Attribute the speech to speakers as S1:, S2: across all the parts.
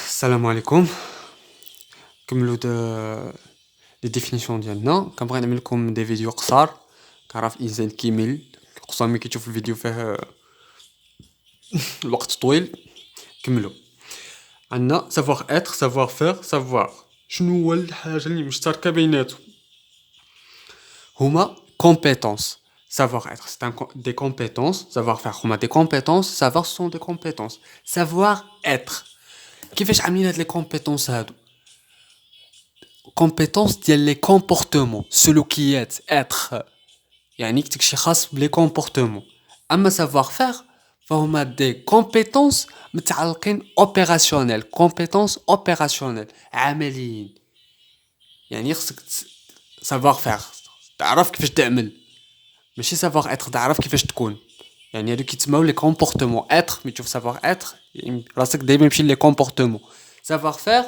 S1: السلام عليكم. نكملوا لي ديفينيسيون ديالنا. كنبغي نعمل لكم دي فيديو قصار. كنعرف الانسان كيمل خصوصا ملي كيشوف الفيديو فيه الوقت طويل. كملوا. عندنا سافوار اتر، سافوار فير، سافوار. شنو هو الحاجه اللي مشتركه بيناتهم؟ هما compétences. Savoir être, c'est des compétences. Savoir faire, هما des compétences. Savoir, ce sont des compétences. Savoir être. كيفاش عاملين هاد لي كومبيتونس هادو؟ كومبيتونس ديال لي كومبورتمون، سلوكيات، اتر، يعني كتكشي خاص بلي كومبورتمون. اما سافوار فير فهما دي كومبيتونس متعلقين اوبيراسيونيل، كومبيتونس اوبيراسيونيل، عمليين. يعني خصك سافوار فير تعرف كيفاش تعمل، ماشي سافوار اتر تعرف كيفاش تكون. يعني هادو كيتسماو لي كومبورتمون. اتر ملي تشوف سافوار اتر يعني راسك دايما يمشي لي كومبورتمون. سافوار فير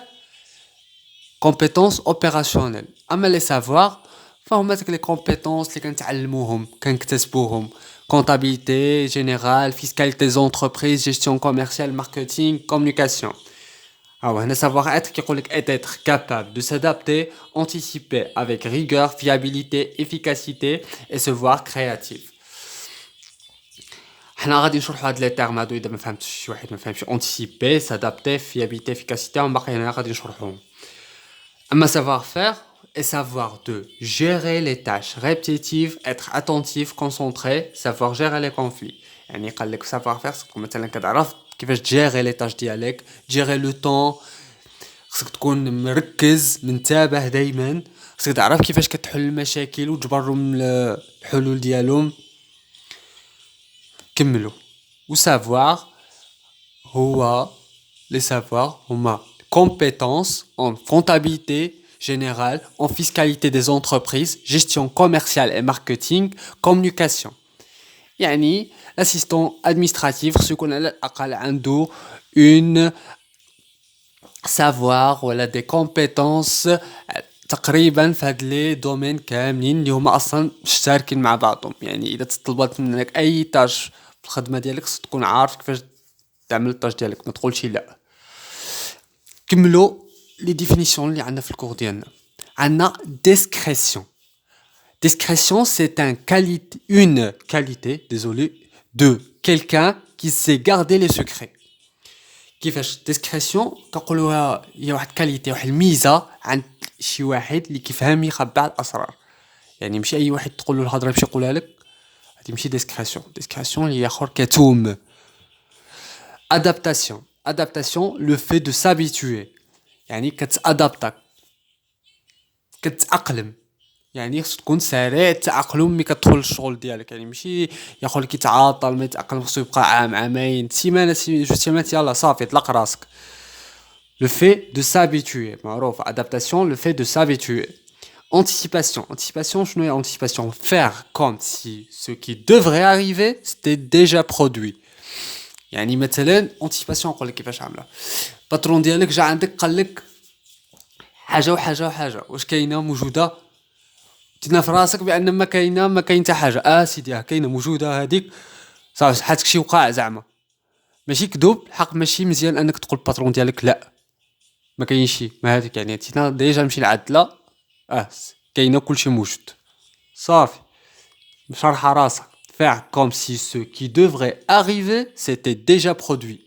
S1: compétences opérationnelles. اما لي سافوار فهما داك لي كومبيتونس اللي كنتعلموهم كنكتسبوهم. كونطابيليتي جينيرال، فيسكاليتي زونتربريز، جيستيون كوميرسيال، ماركتينغ، كومونيكاسيون. هاو هنا سافوار اتر كيقول لك être capable de s'adapter, anticiper avec rigueur, fiabilité, efficacité et se voir créatif. حنا غادي نشرحوا هاد لي تيرم هادو اذا ما فهمتش شي واحد ما فهمش. anticiper, s'adapter, fiabilité, efficacité باقي هنا غادي نشرحوهم. Mais savoir faire est savoir de gérer les tâches répétitives, être attentif, concentré, savoir gérer les conflits. يعني قال لك savoir faire c'est مثلا كتعرف كيفاش تجيري لي تاش ديالك، تجيري لو طون، خصك تكون مركز منتبه دايما، خصك تعرف كيفاش كتحل المشاكل وتجبرهم الحلول ديالهم. كملوا. وسافوار هو les savoirs هما compétences en comptabilité générale, en fiscalité des entreprises, gestion commerciale et marketing, communication. يعني l'assistant administratif خصو يكون على الأقل عنده une savoir ولا des compétences تقريبا في هاد لي دومين كاملين اللي هما اصلا مشتركين مع بعضهم. يعني اذا تطلبت منك اي تاش في الخدمه ديالك خصك تكون عارف كيفاش تعمل التاش ديالك، ما تقولش لا. كملوا لي ديفينيسيون اللي عندنا في الكور ديالنا. عندنا discrétion. Discrétion, c'est une qualité, désolé, de quelqu'un qui sait garder les secrets. كيفاش discrétion كنقولوها هي واحد كاليتي، واحد الميزه عند شي واحد اللي كيفهم يخبع الاسرار. يعني ماشي اي واحد تقول له الهضره باش يقولها لك، هادي ماشي discrétion. discrétion اللي اخر كتوم. adaptation. adaptation, le fait de s'habituer. يعني كتادابتا، كتأقلم. يعني خصك تكون سريع التأقلم ملي كتدخل للشغل ديالك. يعني ماشي ياخذ لك يتعاطل ما يتأقلم، خصو يبقى عام، عامين، سيمانه، جوج سيمانات، يلا صافي طلق راسك. Le fait de s'habituer معروف. adaptation, le fait de s'habituer. Anticipation. Anticipation, شنو هي anticipation؟ faire comme si ce qui devrait arriver c'était déjà produit. يعني مثلا anticipation نقول لك كيفاش عامله. الباترون ديالك جا عندك قال لك حاجه وحاجه وحاجه، واش كاينه موجوده؟ تينا في راسك بان ما كاين حتى حاجه. سيدي كاينه موجوده هذيك صافي، حاتك شي وقع زعما. ماشي كذوب الحق، ماشي مزيان انك تقول الباترون ديالك لا ما كاينش شي، ما هذيك يعني تينا ديجا نمشي لعدله. كاينه كلشي موجود صافي. شرح راسك. faire comme si ce qui devrait arriver c'était déjà produit.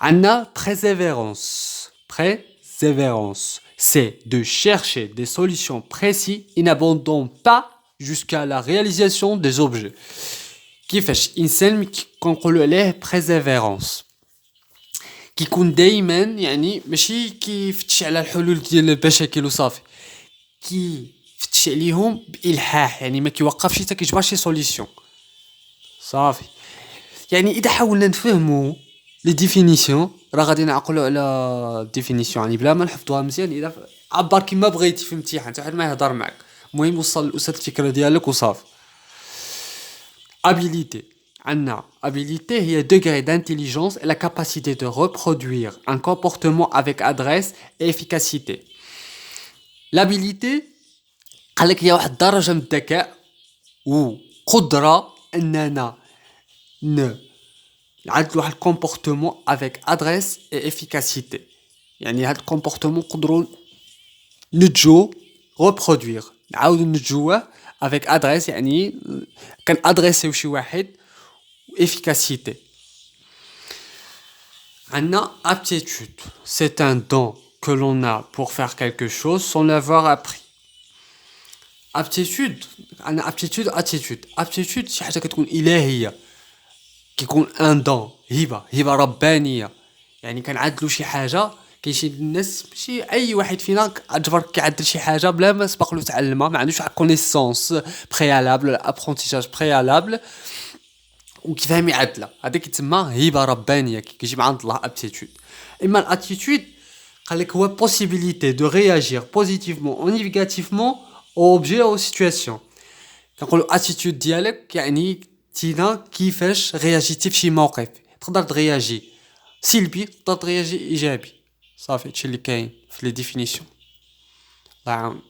S1: عندنا persévérance. Persévérance, c'est de chercher des solutions précises et n'abandonne pas jusqu'à la réalisation des objets. كيفاش إنسان كنقولوا عليه persévérance كيكون دايما يعني ماشي كيفتش على الحلول ديال المشاكل وصافي، كيفتش عليهم بإلحاح. يعني ما كيوقفش حتى كيجبر شي سوليسيون صافي. يعني اذا حاولنا نفهموا لي ديفينيسيون راه غادي نعقلوا على ديفينيسيون يعني بلا ما نحفظوها مزيان. اذا عبر كيما بغيتي في الامتحان حتى واحد ما يهضر معك، المهم وصل الاستاذ الفكره ديالك وصافي. habilité. عندنا habilité هي degré d'intelligence et la capacité de reproduire un comportement avec adresse et efficacité. l'habilité قال لك هي واحد الدرجه من الذكاء وقدره اننا نعدلوا واحد الكومبورتمون افيك ادريس اي افيكاسيتي. يعني هاد الكومبورتمون نقدروا نتجو ريبرودوير، نعاودو نتجوه افيك ادريس، يعني كان ادريسيو شي واحد افيكاسيتي. عندنا aptitude, c'est un don que l'on a pour faire quelque chose sans l'avoir appris. aptitude عندنا aptitude attitude. aptitude شي حاجه كتكون الهيه، كيكون ان دون، هبه ربانيه. يعني كنعدلوا شي حاجه، كاين شي الناس ماشي اي واحد فينا اجبر كيعدل شي حاجه بلا ما سبق له تعلمها، ما عندوش واحد كونيسونس بريالابل ولا ابرونتيجاج بريالابل وكيفهم يعدلها. هذا كيتسمى هبه ربانيه كيجي مع عند الله ابتيتود. اما الاتيتود قال لك هو بوسيبيليتي دو رياجير بوزيتيفمون او نيجاتيفمون او اوبجي او سيتوياسيون. كنقولوا اتيتود ديالك يعني تينا كيفاش رياجيتي في شي موقف. تقدر ترياجي سلبي، تقدر ترياجي ايجابي. صافي هادشي اللي كاين في لي ديفينيسيون. الله يعاون.